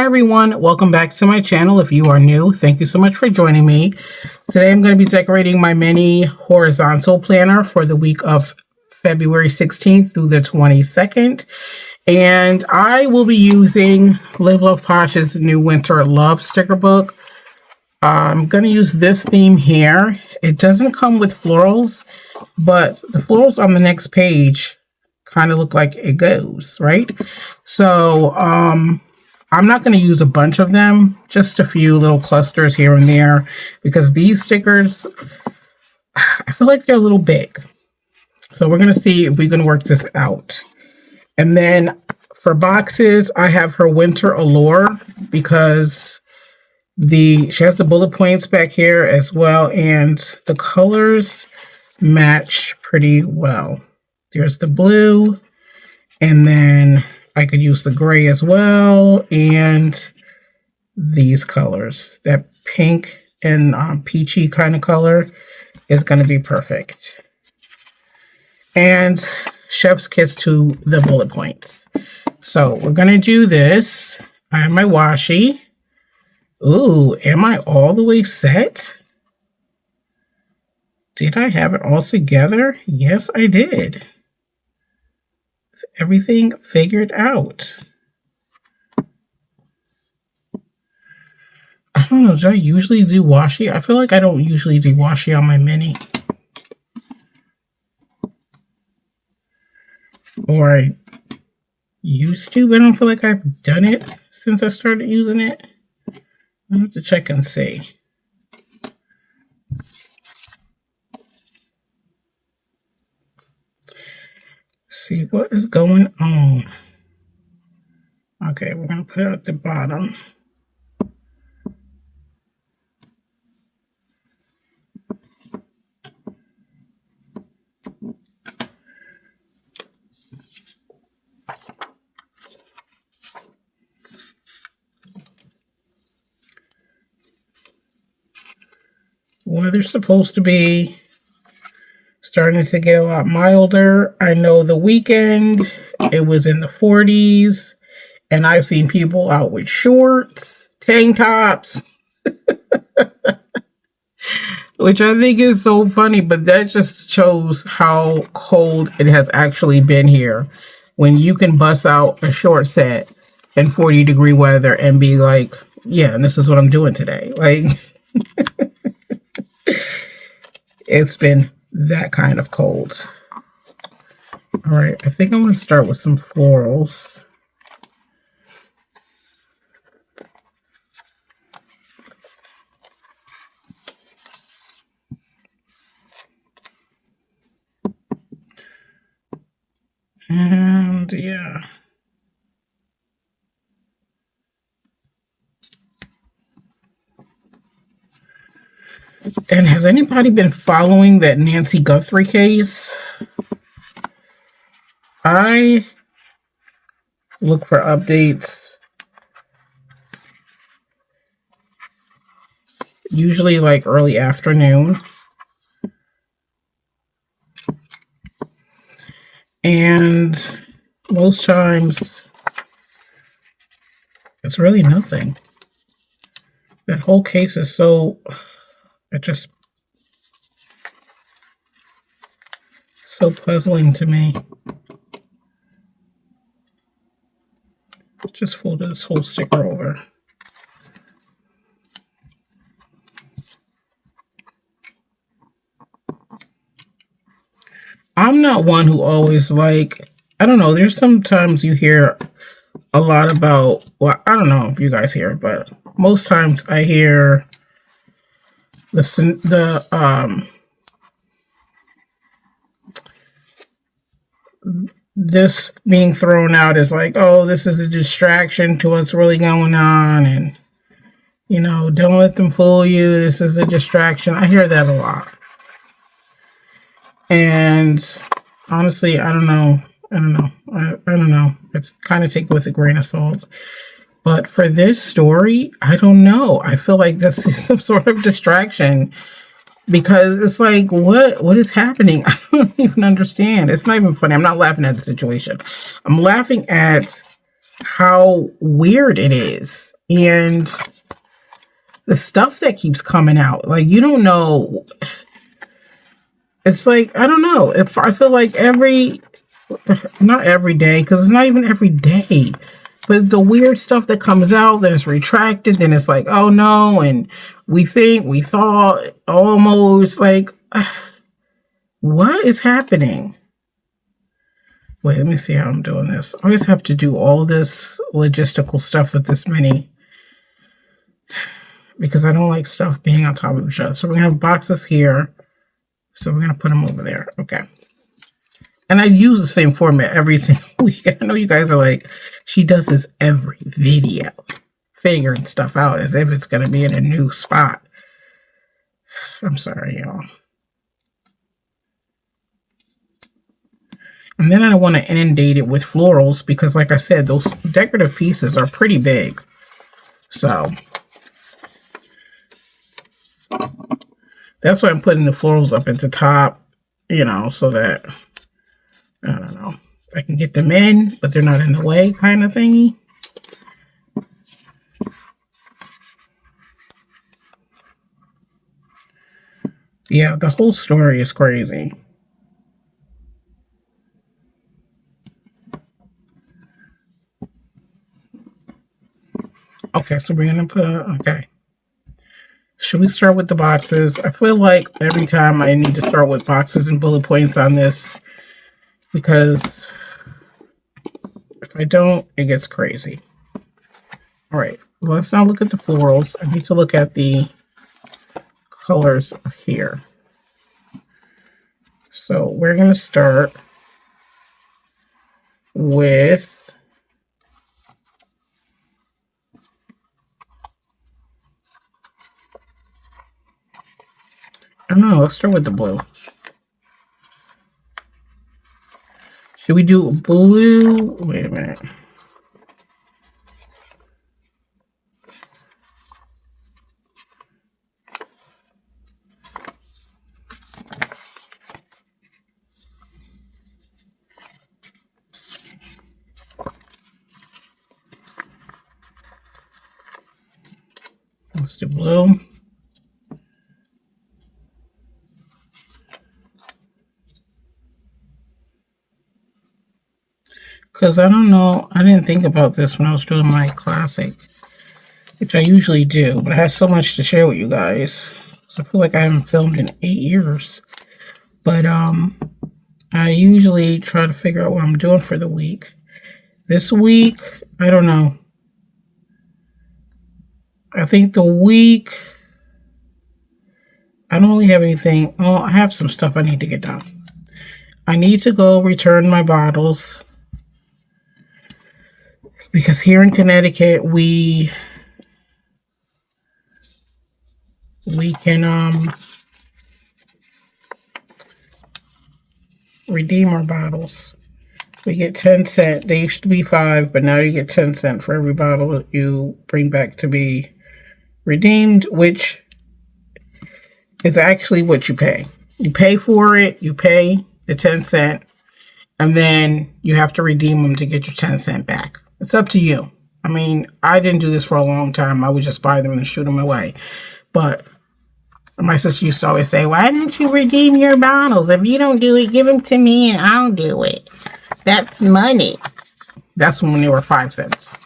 everyone, welcome back to my channel. If you are new, thank you so much for joining me. Today I'm going to be decorating my mini horizontal planner for the week of February 16th through the 22nd. And I will be using Live.Love.Posh's new Winter Love sticker book. I'm going to use this theme here. It doesn't come with florals, but the florals on the next page kind of look like it goes, right? So, I'm not going to use a bunch of them, just a few little clusters here and there, because these stickers, I feel like they're a little big. So we're going to see if we can work this out. And then for boxes, I have her Winter Allure because she has the bullet points back here as well, and the colors match pretty well. There's the blue, and then I could use the gray as well, and these colors. That pink and peachy kind of color is going to be perfect. And chef's kiss to the bullet points. So we're going to do this. I have my washi. Ooh, am I all the way set? Did I have it all together? Yes, I did. Everything figured out. I don't know, do I usually do washi? I feel like I don't usually do washi on my mini. Or I used to, but I don't feel like I've done it since I started using it. I have to check and see. See what is going on. Okay, we're going to put it at the bottom. Weather's supposed to be starting to get a lot milder. I know the weekend it was in the 40s, and I've seen people out with shorts, tank tops, which I think is so funny, but that just shows how cold it has actually been here when you can bust out a short set in 40-degree weather and be like, yeah, and this is what I'm doing today. Like, it's been that kind of cold. All right, I think I'm going to start with some florals. And yeah. And has anybody been following that Nancy Guthrie case? I look for updates usually like early afternoon. And most times it's really nothing. That whole case is so, so puzzling to me. Just fold this whole sticker over. I'm not one who always like, I don't know, there's sometimes you hear a lot about, well, I don't know if you guys hear, but most times I hear this being thrown out as like, oh, this is a distraction to what's really going on, and you know, don't let them fool you, this is a distraction. I hear that a lot. And honestly, I don't know. I don't know. It's kind of take it with a grain of salt. But for this story, I don't know. I feel like this is some sort of distraction, because it's like, what is happening? I don't even understand. It's not even funny. I'm not laughing at the situation. I'm laughing at how weird it is. And the stuff that keeps coming out, like, you don't know. It's like, I don't know. If I feel like not every day, because it's not even every day, but the weird stuff that comes out, then it's retracted, then it's like, oh no, and we thought, almost, like, what is happening? Wait, let me see how I'm doing this. I always have to do all this logistical stuff with this mini because I don't like stuff being on top of each other. So we're going to have boxes here. So we're going to put them over there. Okay. And I use the same format every single week. I know you guys are like, she does this every video, figuring stuff out as if it's going to be in a new spot. I'm sorry, y'all. And then I want to inundate it with florals because, like I said, those decorative pieces are pretty big. So that's why I'm putting the florals up at the top, you know, so that, I don't know, I can get them in, but they're not in the way kind of thingy. Yeah, the whole story is crazy. Okay, so we're going to put, okay. Should we start with the boxes? I feel like every time I need to start with boxes and bullet points on this because if I don't, it gets crazy. All right, well, let's now look at the florals. I need to look at the colors here. So we're going to start with, I don't know, let's start with the blue. Should we do blue? Wait a minute. Let's do blue. Because I don't know, I didn't think about this when I was doing my classic, which I usually do, but I have so much to share with you guys. So I feel like I haven't filmed in 8 years. But I usually try to figure out what I'm doing for the week. This week, I don't know. I think the week, I don't really have anything. Oh, I have some stuff I need to get done. I need to go return my bottles. Because here in Connecticut, we can redeem our bottles. We get 10 cents. They used to be 5, but now you get 10 cents for every bottle you bring back to be redeemed, which is actually what you pay. You pay for it, you pay the 10 cent, and then you have to redeem them to get your 10 cent back. It's up to you. I mean, I didn't do this for a long time. I would just buy them and shoot them away. But my sister used to always say, why don't you redeem your bottles? If you don't do it, give them to me and I'll do it. That's money. That's when they were 5 cents.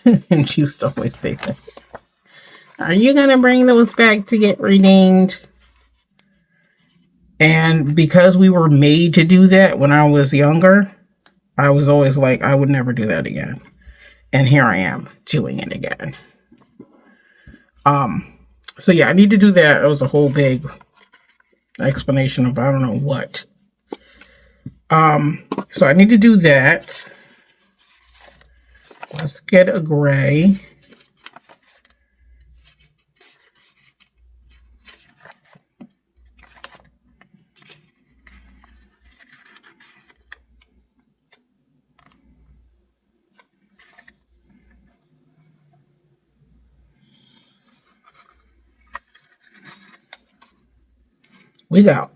And she used to always say that. Are you going to bring those back to get redeemed? And because we were made to do that when I was younger, I was always like, I would never do that again. And here I am doing it again. So yeah, I need to do that. It was a whole big explanation of I don't know what. So I need to do that. Let's get a gray.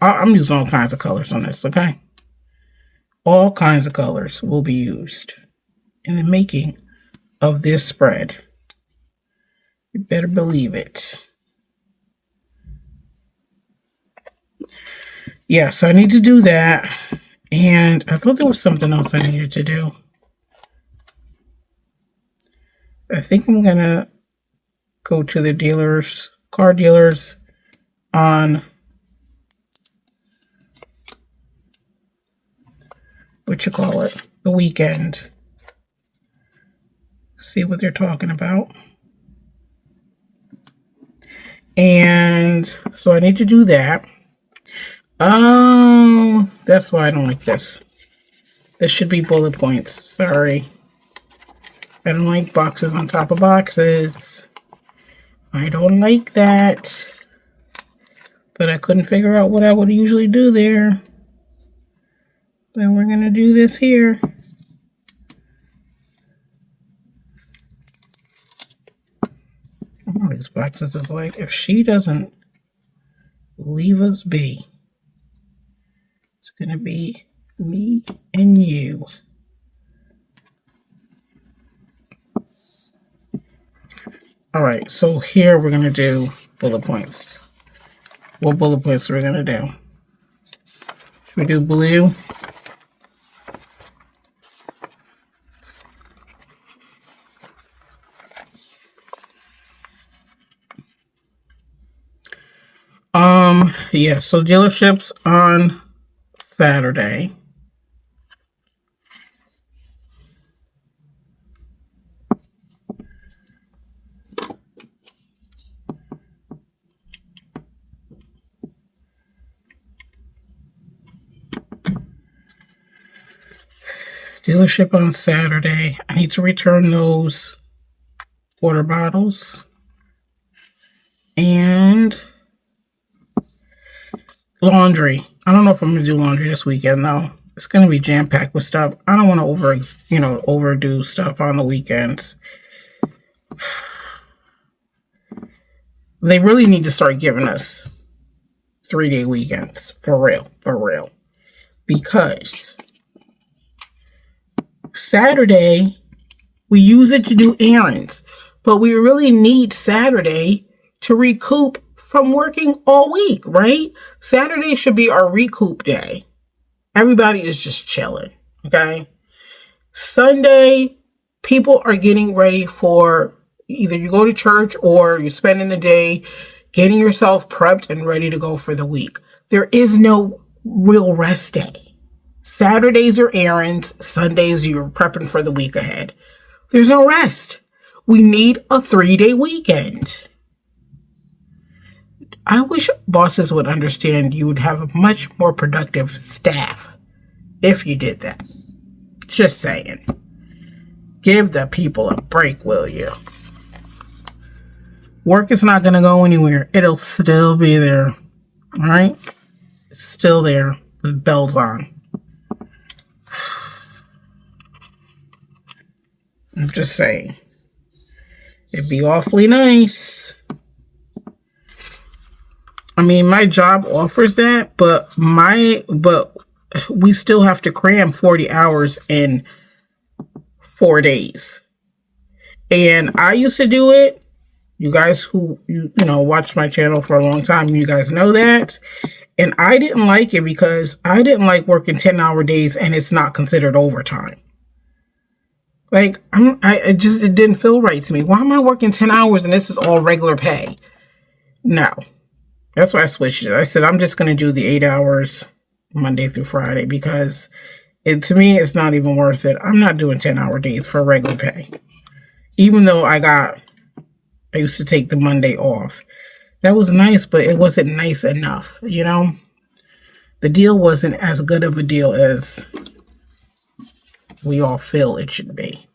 I'm using all kinds of colors on this, okay? All kinds of colors will be used in the making of this spread. You better believe it. Yeah, so I need to do that. And I thought there was something else I needed to do. I think I'm going to go to the dealers, car dealers on the weekend. See what they're talking about. And so I need to do that. Oh, that's why I don't like this. This should be bullet points. Sorry. I don't like boxes on top of boxes. I don't like that. But I couldn't figure out what I would usually do there. Then we're going to do this here. All these boxes is like, if she doesn't leave us be, it's going to be me and you. All right, so here we're going to do bullet points. What bullet points are we going to do? Should we do blue? Yeah, so dealerships on Saturday. Dealership on Saturday. I need to return those water bottles. And laundry. I don't know if I'm going to do laundry this weekend, though. It's going to be jam-packed with stuff. I don't want to overdo stuff on the weekends. They really need to start giving us 3-day weekends. For real. For real. Because Saturday, we use it to do errands. But we really need Saturday to recoup from working all week, right? Saturday should be our recoup day. Everybody is just chilling, okay? Sunday, people are getting ready for either you go to church or you're spending the day getting yourself prepped and ready to go for the week. There is no real rest day. Saturdays are errands. Sundays, you're prepping for the week ahead. There's no rest. We need a 3-day weekend. I wish bosses would understand you would have a much more productive staff if you did that. Just saying. Give the people a break, will you? Work is not going to go anywhere. It'll still be there. All right? It's still there with bells on. I'm just saying. It'd be awfully nice. I mean, my job offers that, but we still have to cram 40 hours in 4 days. And I used to do it. You guys who watched my channel for a long time, you guys know that. And I didn't like it because I didn't like working 10-hour days and it's not considered overtime. Like, it didn't feel right to me. Why am I working 10 hours and this is all regular pay? No. That's why I switched it. I said, I'm just going to do the 8 hours Monday through Friday because to me, it's not even worth it. I'm not doing 10-hour days for regular pay. Even though I used to take the Monday off. That was nice, but it wasn't nice enough, you know? The deal wasn't as good of a deal as we all feel it should be.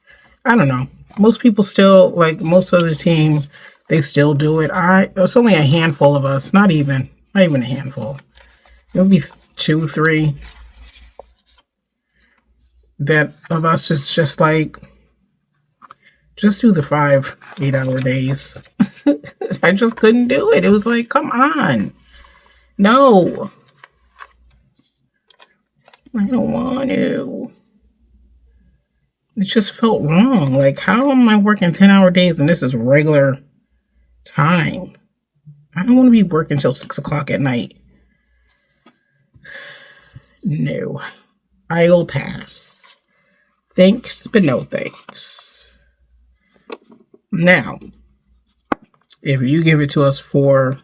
I don't know. Most people still, like most of the team, they still do it. It's only a handful of us, not even a handful. It'll be 2, 3 that of us is just like, just do the 5 8-hour days. I just couldn't do it. It was like, come on. No. I don't want to. It just felt wrong. Like, how am I working 10-hour days and this is regular time? I don't want to be working till 6 o'clock at night. No. I'll pass. Thanks, but no thanks. Now, if you give it to us for,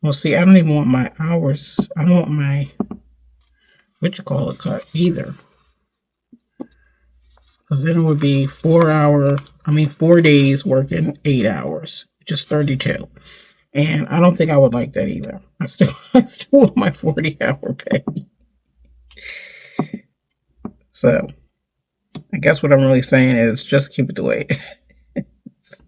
well, see, I don't even want my hours. I don't want my, what you call it, cut either. Because then it would be 4 days working 8 hours, which is 32. And I don't think I would like that either. I still want my 40-hour pay. So, I guess what I'm really saying is just keep it the way it is.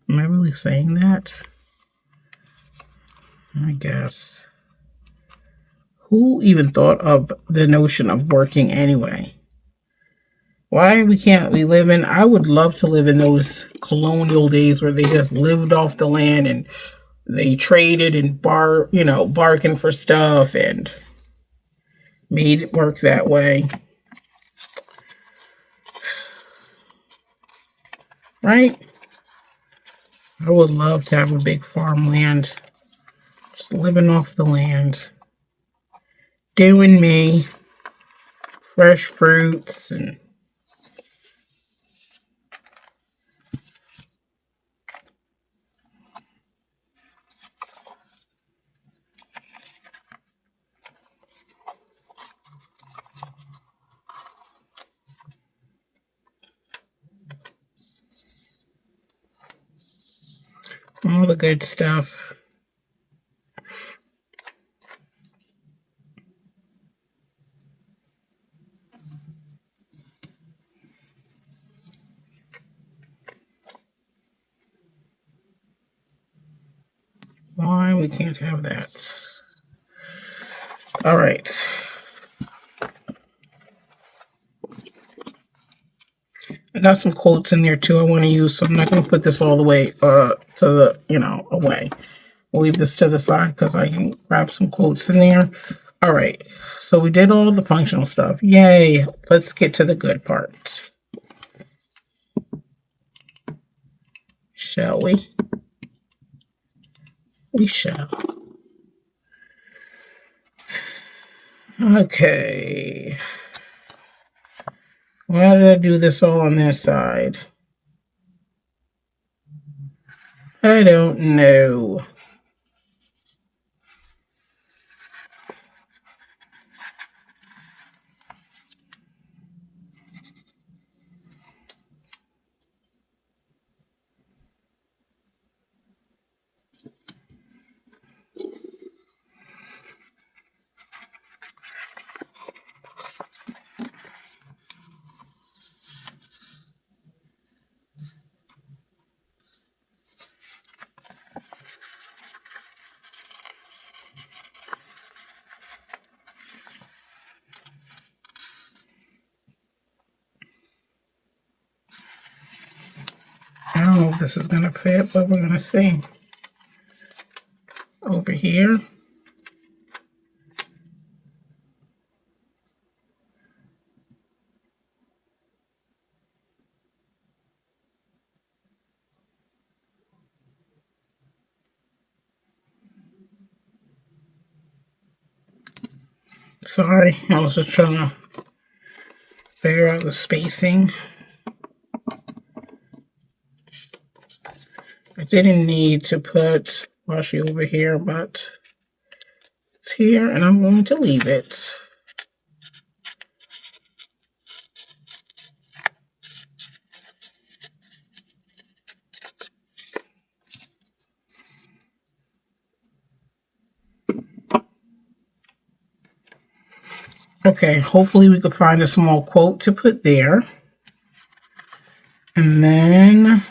Am I really saying that? I guess. Who even thought of the notion of working anyway? Why we can't we live in? I would love to live in those colonial days where they just lived off the land and they traded and bargained for stuff and made it work that way. Right? I would love to have a big farmland. Just living off the land. Doing me. Fresh fruits and all the good stuff. Why we can't have that? All right. I got some quotes in there too I want to use, so I'm not going to put this all the way to the, away. We'll leave this to the side because I can grab some quotes in there. All right. So we did all the functional stuff. Yay. Let's get to the good part. Shall we? We shall. Okay. Why did I do this all on this side? I don't know. I don't know if this is going to fit, but we're going to see. Over here. Sorry, I was just trying to figure out the spacing. I didn't need to put washi over here, but it's here, and I'm going to leave it. Okay, hopefully we could find a small quote to put there. And then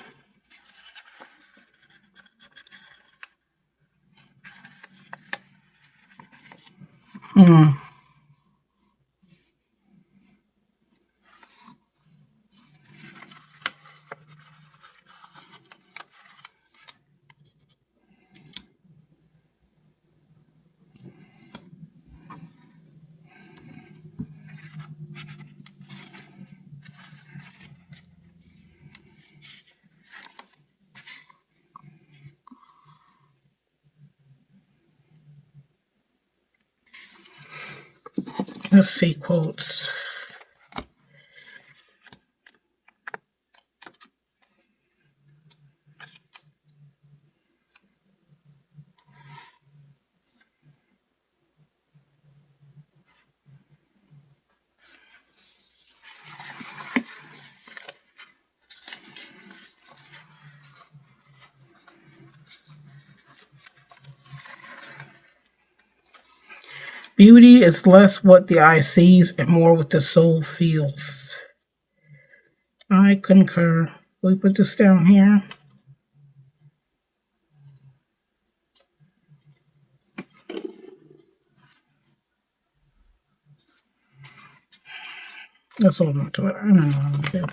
Let's see, quotes. Beauty is less what the eye sees and more what the soul feels. I concur. We put this down here. Let's hold on to it. I don't know how to do.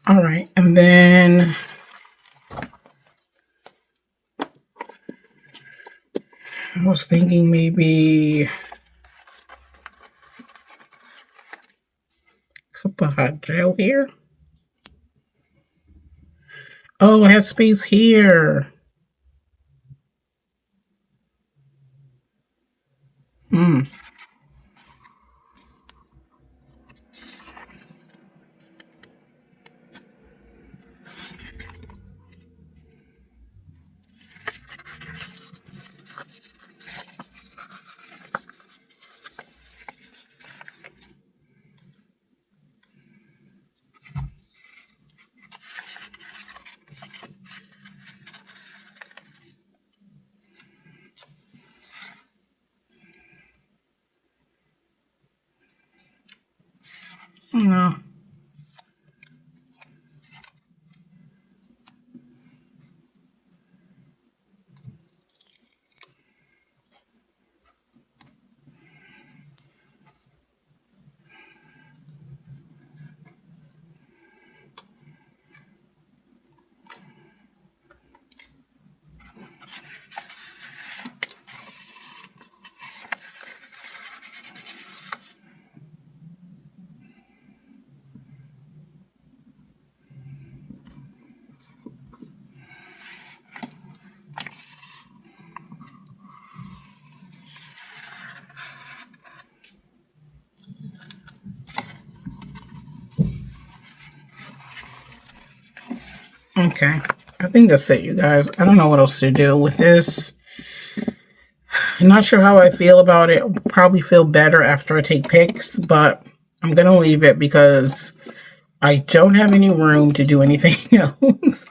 All right, and then I was thinking maybe put hot gel here. Oh, I have space here. No. Okay, I think that's it, you guys. I don't know what else to do with this. I'm not sure how I feel about it. I'll probably feel better after I take pics, but I'm going to leave it because I don't have any room to do anything else.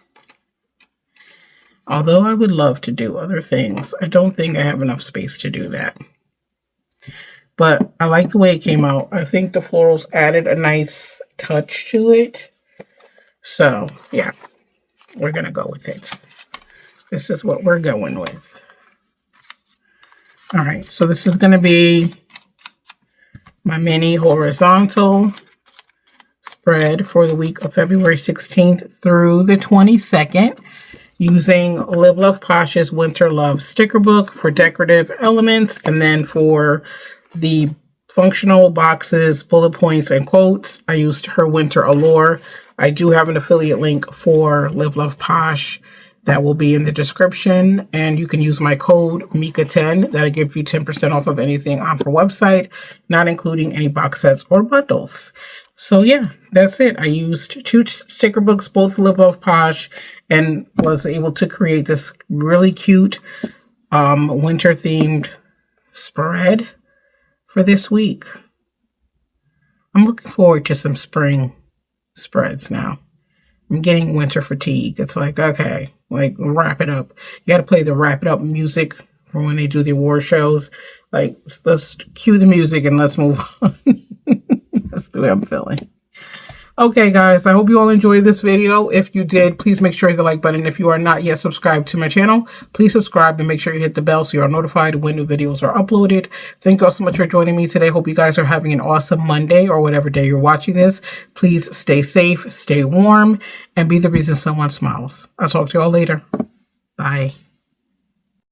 Although I would love to do other things, I don't think I have enough space to do that. But I like the way it came out. I think the florals added a nice touch to it. So, yeah. We're going to go with it. This is what we're going with. All right, so this is going to be my mini horizontal spread for the week of February 16th through the 22nd using Live.Love.Posh's Winter Love sticker book for decorative elements, and then for the functional boxes, bullet points, and quotes, I used her Winter Allure. I do have an affiliate link for Live.Love.Posh that will be in the description, and you can use my code Mika10. That'll give you 10% off of anything on her website, not including any box sets or bundles. So yeah, that's it. I used 2 sticker books, both Live.Love.Posh, and was able to create this really cute winter themed spread for this week. I'm looking forward to some spring spreads now. I'm getting winter fatigue. It's like, okay, like wrap it up. You got to play the wrap it up music for when they do the award shows. Like, let's cue the music and let's move on. That's the way I'm feeling. Okay, guys, I hope you all enjoyed this video. If you did, please make sure to hit the like button. If you are not yet subscribed to my channel, please subscribe and make sure you hit the bell so you are notified when new videos are uploaded. Thank you all so much for joining me today. Hope you guys are having an awesome Monday or whatever day you're watching this. Please stay safe, stay warm, and be the reason someone smiles. I'll talk to you all later. Bye.